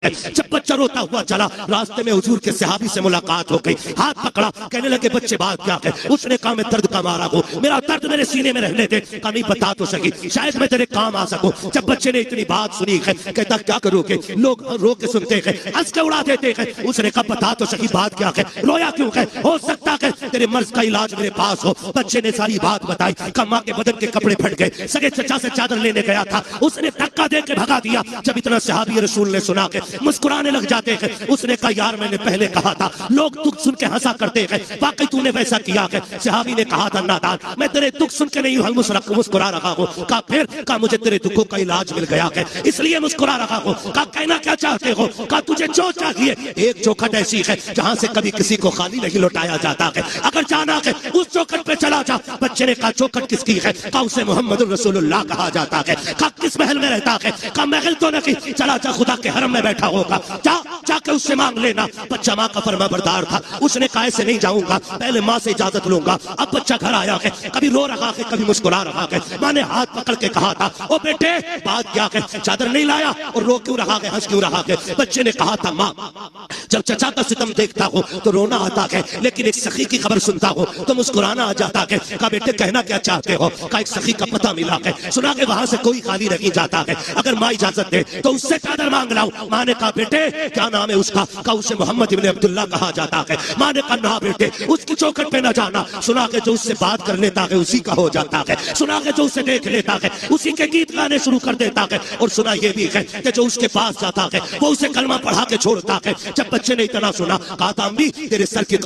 جب بچہ روتا ہوا چلا، راستے میں حضور کے صحابی سے ملاقات ہو گئی، ہاتھ پکڑا، کہنے لگے بچے بات کیا ہے؟ اس نے کہا میں درد کا مارا ہوں، میرا درد میرے سینے میں رہنے دے۔ کہا نہیں بتا تو سکی، شاید میں تیرے کام آ سکوں۔ جب بچے نے اتنی بات سنی ہے، کہتا کیا کرو گے؟ لوگ رو کے سنتے ہیں، ہنس کے اڑا دیتے ہیں۔ اس نے کہا بتا تو سکی بات کیا ہے، رویا کیوں ہے؟ ہو سکتا ہے تیرے مرض کا علاج میرے پاس ہو۔ بچے نے ساری بات بتائی، کہا ماں کے بدن کے کپڑے پھٹ گئے، سگے چچا سے چادر لینے گیا تھا، اس نے دھکا دے کے بھگا دیا۔ جب اتنا صحابی رسول نے سنا کہ مسکرانے لگ جاتے ہیں۔ اس نے کہا یار میں نے پہلے کہا تھا، لوگ دکھ سن کے ہنسا کرتے ہیں، واقعی تو نے ویسا کیا ہے۔ صحابی نے کہا تھا نادان، میں تیرے دکھ سن کے نہیں مسکرا رہا ہوں۔ کہا پھر؟ کہا مجھے تیرے دکھوں کا علاج مل گیا ہے، اس لیے مسکرا رہا ہوں۔ کہا کہنا کیا چاہتے ہو؟ کہا تجھے جو چاہیے۔ ایک چوکھٹ ایسی ہے جہاں سے کبھی کسی کو خالی نہیں لوٹایا جاتا ہے، اگر جانا ہے اس چوکھٹ پہ چلا جا۔ بچے نے کہا چوکھٹ کس کی ہے؟ کہا اسے محمد رسول اللہ کہا جاتا ہے۔ کہا کس محل میں رہتا ہے؟ کہا محل تو نہیں، چلا جا خدا کے حرم میں بیٹھا ہوگا، جا کے اس سے مانگ لینا۔ بچہ ماں کا فرما بردار تھا، اس نے کہا ایسے نہیں جاؤں گا، پہلے ماں سے اجازت لوں گا۔ اب بچہ گھر آیا ہے، کبھی رو رہا ہے کبھی مسکرا رہا ہے۔ ماں نے ہاتھ پکڑ کے کہا تھا او بیٹے بات کیا ہے؟ چادر نہیں لایا اور رو کیوں رہا ہے، ہنس کیوں رہا ہے؟ بچے نے کہا تھا ماں جب چچا کا ستم دیکھتا ہوں تو رونا آتا ہے، لیکن ایک سخی کی خبر سنتا ہوں تو مسکرانا آ جاتا ہے۔ کہا بیٹے کہنا کیا چاہتے ہو؟ کہا ایک سخی کا پتہ ملا ہے، سنا کہ وہاں سے کوئی خالی نہیں جاتا ہے، اگر ماں اجازت دے تو اس سے چادر مانگ لاؤ۔ ماں نے کہا بیٹے کیا نام ہے اس کا؟ کہا اسے محمد ابن عبداللہ کہا جاتا ہے۔ ماں نے کہا نہ بیٹے اس کی چوکھٹ پہ نہ جانا، سنا کہ جو اس سے بات کر لیتا ہے اسی کا ہو جاتا ہے، سنا کہ جو اسے دیکھ لیتا ہے اسی کے گیت گانے شروع کر دیتا ہے، اور سنا یہ بھی ہے کہ جو اس کے پاس جاتا ہے وہ اسے کلمہ پڑھا کے چھوڑتا ہے۔ جب بچے نے اتنا سنا کہا تھا امی تیرے سر کی